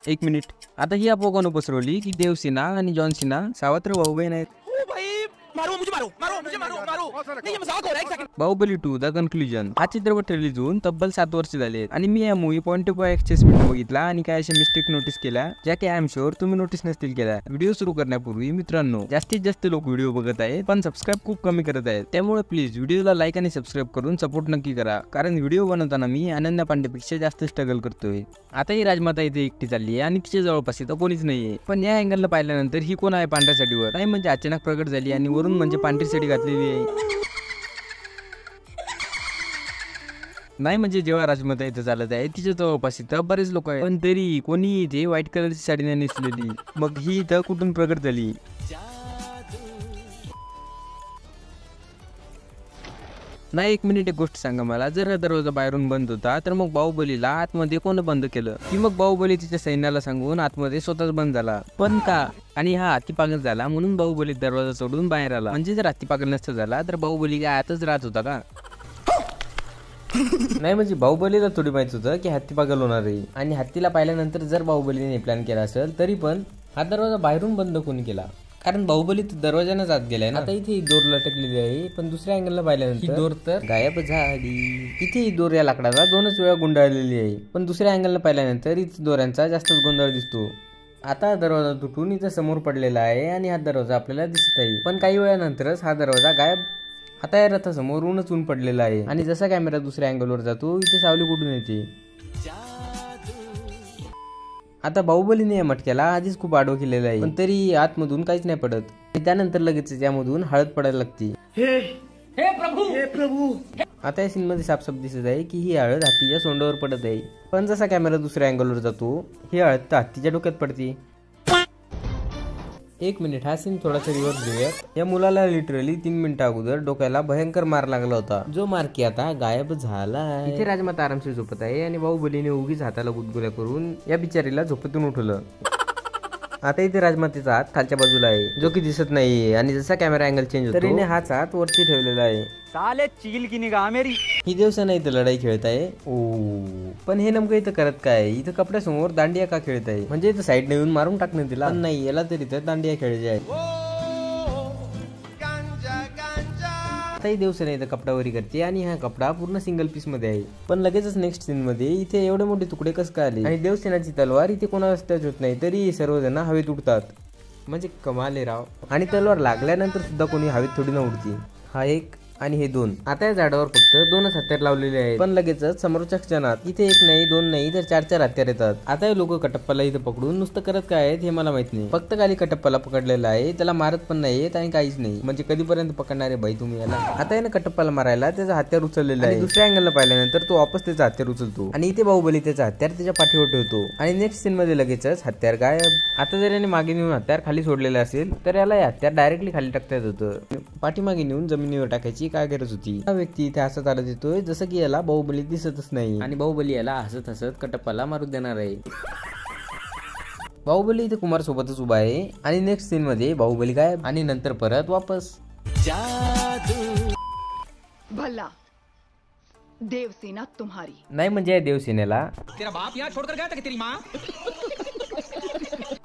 एक मिनिट, आता ही अफवा कोण पसरवली की देवसेना आणि जॉन सीना सावत्र भाऊ बहीण आहेत? बाहुबली 2 द कन्क्लुजन हा चित्रपट रिलीज होऊन तब्बल 7 वर्ष झाले आणि मी या मूवी पॉइंट ऑफ ॲक्सेसमेंट बघितला आणि काय अशा मिस्टेक नोटीस केल्या ज्या की आय एम शुअर तुम्ही नोटीस नसतील केल्या. व्हिडिओ सुरू करण्यापूर्वी मित्रांनो, जास्तीत जास्त लोक व्हिडिओ बघत आहेत पण सबस्क्राईब खूप कमी करत आहेत. त्यामुळे प्लीज व्हिडिओला लाईक आणि सबस्क्राईब करून सपोर्ट नक्की करा, कारण व्हिडिओ बनवताना मी अनन्या पांडेपेक्षा जास्त स्ट्रगल करतोय. आता ही राजमाता इथे एकटी चालली आहे आणि तिच्या जवळपास इथं कोणीच नाहीये. पण या अँगलला पाहिल्यानंतर ही कोण आहे पांढऱ्या साडीवर? नाही म्हणजे अचानक प्रगट झाली आणि वरून म्हणजे पांढरी साडी घातलेली आहे. नाही म्हणजे जेव्हा राजमाता इथं चालत आहे तिच्या जवळपास इथं बरेच लोक आहेत, पण तरी कोणी इथे व्हाईट कलरची साडी नाही नेसलेली. मग ही इथं कुठून प्रगट झाली? नाही एक मिनिट, एक गोष्ट सांगा मला, जर हा दरवाजा बाहेरून बंद होता तर मग बाहुबलीला आतमध्ये कोण बंद केलं? की मग बाहुबली तिच्या सैन्याला सांगून आतमध्ये स्वतःच बंद झाला? पण का? आणि हा हत्ती पागल झाला म्हणून बाहुबली दरवाजा सोडून बाहेर आला. म्हणजे जर हत्ती पागल नसता झाला तर बाहुबली काय आतच राहत होता का? नाही म्हणजे बाहुबलीला थोडी माहित होतं की हत्ती पागल होणार आहे, आणि हत्तीला पाहिल्यानंतर जर बाहुबलीने प्लॅन केला असेल तरी पण हा दरवाजा बाहेरून बंद कोणी केला? कारण बाहुबली दरवाजाने जात गेलाय ना. आता इथे ही दोर लटकलेली आहे, पण दुसऱ्या अँगलला पाहिल्यानंतर ही दोर तर गायब झाली. इथे ही दोर या लाकडाला 2च वेळा गुंडाळलेली आहे, पण दुसऱ्या अँगलला पाहिल्यानंतर इथे दोऱ्यांचा जास्तच गोंधळ दिसतो. आता दरवाजा तुटून इथं समोर पडलेला आहे आणि हा दरवाजा आपल्याला दिसत आहे, पण काही वेळानंतरच हा दरवाजा गायब. आता या रथासमोर ऊनच ऊन पडलेला आहे आणि जसा कॅमेरा दुसऱ्या अँगलवर जातो इथे सावली कुठून येते? आता बाहुबलीने या मटक्याला आधीच खूप आडवं केलेलं आहे, पण तरी आतमधून काहीच नाही पडत. त्यानंतर लगेच त्यामधून हळद पडायला लागते. हे प्रभू. आता या सीन मध्ये साफसाफ दिसत आहे की ही हळद हत्तीच्या सोंडावर पडत आहे, पण जसा कॅमेरा दुसऱ्या अँगलवर जातो ही हळद तर हत्तीच्या डोक्यात पडते. एक मिनिट, हा सीन थोडासा रिव्हर्स घेऊया. या मुलाला लिटरली 3 मिनिटं अगोदर डोक्याला भयंकर मार लागला होता, जो मार की आता गायब झाला. इथे राजमाता आरामशीर झोपत आहे आणि बाहुबलीने उगीच हाताला गुदगुल्या करून या बिचारीला झोपेतून उठवलं. आता इथे राजमातेचा हात खालच्या बाजूला आहे जो की दिसत नाहीये, आणि जसा कॅमेरा अँगल चेंज होतो तरीने हाच हात वरती ठेवलेला आहे. साले चिल की निगाह मेरी. ही देवसेना इथं लढाई खेळत आहे. पण हे नेमकं इथं करत काय? इथं कपड्यासमोर दांडिया का खेळत आहे? म्हणजे इथं साईड येऊन मारून टाकणं तिला? पण नाही, याला तरी इथं दांडिया खेळायची आहे. आता ही देवसेना इथं कपडावरी करते आणि हा कपडा पूर्ण सिंगल पीस मध्ये आहे. पण लगेचच नेक्स्ट सीन मध्ये इथे एवढे मोठे तुकडे कसं काय आले? आणि देवसेनाची तलवार इथे कोणालाच टच होत नाही, तरी सर्वजण हवेत उडतात. म्हणजे कमाल आहे राव. आणि तलवार लागल्यानंतर सुद्धा कोणी हवेत थोडी न उडती. हा एक आणि हे 2. आता या झाडावर फक्त 2च हत्यार लावलेले आहेत, पण लगेचच समोरच्या क्षणात इथे 1 नाही 2 नाही तर 4 हत्यार येतात. आता हे लोक कटप्पाला इथे पकडून नुसतं करत काय आहेत हे मला माहित नाही. फक्त खाली कटप्पाला पकडलेला आहे, त्याला मारत पण नाहीयेत आणि काहीच नाही. म्हणजे कधीपर्यंत पकडणार आहे भाई तुम्ही याला? आता याने कटप्पाला मारायला त्याचा हत्यार उचललेला आहे. दुसऱ्या अँगलला पाहिल्यानंतर तो वापस त्याचा हत्यार उचलतो आणि इथे बाहुबली त्याचा हत्यार त्याच्या पाठीवर ठेवतो आणि नेक्स्ट सीन मध्ये लगेचच हत्यार गायब. आता जर याने मागे नेऊन हत्यार खाली सोडलेलं असेल तर याला हे हत्यार डायरेक्टली खाली टाकता येत होतं. पाठीमागे नेऊन जमिनीवर टाकायची काय गरज होती? हा व्यक्ती इथे हसत आला देतोय जसं की याला बाहुबली दिसतच नाही, आणि बाहुबली याला हसत हसत कटप्पाला मारू देणार आहे. बाहुबली इथे कुमार सोबतच उभा आहे आणि नेक्स्ट सीन मध्ये बाहुबली गायब आणि नंतर परत वापस. भला देवसेना तुम्हारी. नाही म्हणजे या देवसेनेला तेरा बाप यहाँ छोड़कर गया था कि तेरी माँ?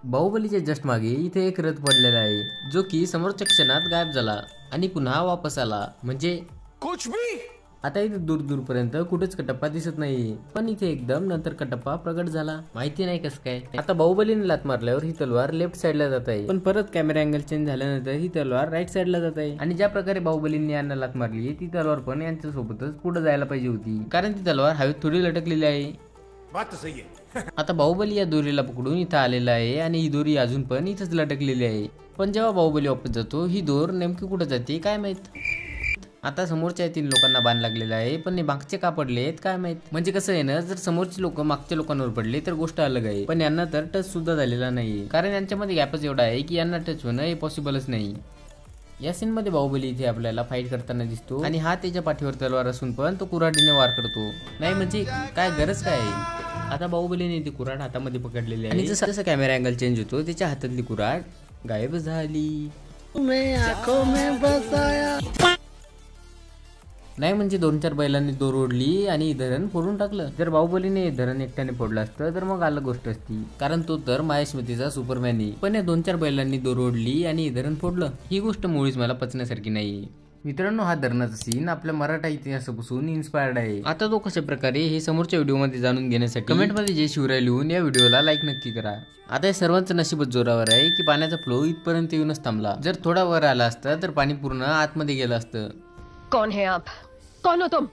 बाहुबलीच्या जस्ट मागे इथे एक रथ पडलेला आहे जो की समोरच्या क्षणात गायब झाला आणि पुन्हा वापस आला. म्हणजे कुछ भी. आता इथे दूर दूर पर्यंत कुठेच कटप्पा दिसत नाही, पण इथे एकदम नंतर कटप्पा प्रगट झाला. माहिती नाही कसं काय. आता बाहुबलीने लात मारल्यावर ही तलवार लेफ्ट साइडला जात आहे, पण परत कॅमेरा अँगल चेंज झाल्यानंतर ही तलवार राईट साइडला जात आहे. आणि ज्या प्रकारे बाहुबलीने यांना लात मारली ती तलवार पण यांच्या सोबतच पुढे जायला पाहिजे होती, कारण ती तलवार हवेत थोडी लटकलेली आहे. बात सही आहे. आता बाहुबली या दोरीला पकडून इथं आलेला आहे आणि ही दोरी अजून पण इथंच लटकलेली आहे. पण जेव्हा बाहुबली वापस जातो ही दोर नेमकी कुठे जाते काय माहित. आता समोरच्या 3 लोकांना बाण लागलेला आहे, पण हे मागचे का पडलेत काय माहित. म्हणजे कसं आहे ना, जर समोरचे लोक मागच्या लोकांवर पडले तर गोष्ट अलग आहे, पण यांना तर टच सुद्धा झालेला नाही, कारण यांच्यामध्ये गॅपच एवढा आहे की यांना टच होणं हे पॉसिबलच नाही. या सीन मध्ये बाहुबली इथे आपल्याला फाईट करताना दिसतो आणि हा त्याच्या पाठीवर तलवार असून पण तो कुऱ्हाडीने वार करतो. नाही म्हणजे काय गरज काय आहे? आता बाहुबलीने ती कुऱ्हाड हातामध्ये पकडलेली आहे आणि जसं कॅमेरा अँगल चेंज होतो त्याच्या हातातली कुऱ्हाड गायब झाली. नाही म्हणजे 2-4 बैलांनी दोर ओढली आणि धरण फोडून टाकलं. जर बाहुबलीने धरण एकट्याने फोडलं असतं तर मग अलग गोष्ट असती, कारण तो तर मायास्मतीचा सुपरमॅन आहे. पण या 2-4 बैलांनी दोर ओढली आणि धरण फोडलं ही गोष्ट मुळीच मला पचण्यासारखी नाही. मित्रांनो, हा धरणाचा सीन आपल्या मराठा इतिहासापासून इन्स्पायर्ड आहे. आता तो कशा प्रकारे हे समोरच्या व्हिडिओमध्ये जाणून घेण्यासाठी कमेंट मध्ये जय शिवराय लिहून या व्हिडिओला लाईक नक्की करा. आता या सर्वांचं नशीबच जोरावर आहे की पाण्याचा फ्लो इथपर्यंत येऊनच थांबला. जर थोडा वर आला असता तर पाणी पूर्ण आतमध्ये गेलं असतं. कौन है आप? कौन हो तुम?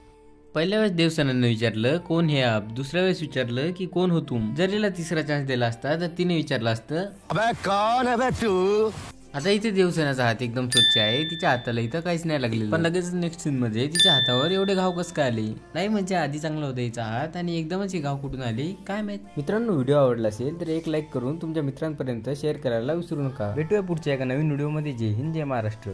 पहिल्या वेळेस देवसेनानं विचारलं कोण हे आप, दुसऱ्या वेळेस विचारलं की कोण हो तुम. जर तिला तिसरा चान्स दिला असता तर तिने विचारलं असतं अबे कौन है बे तू. आता इथे देवसेनाचा हात एकदम स्वच्छ आहे, तिच्या हाताला इथं काहीच नाही लागलेलं. पण लगेच नेक्स्ट सीन मध्ये तिच्या हातावर एवढे घाव कसं काय आले. नाही म्हणजे आधी चांगला होता हिचा हात आणि एकदमच हे घाव कुठून आले काय माहित. मित्रांनो, व्हिडिओ आवडला असेल तर एक लाईक करून तुमच्या मित्रांपर्यंत शेअर करायला विसरू नका. भेटूया पुढच्या एका नवीन व्हिडिओ मध्ये. जय हिंद, जय महाराष्ट्र.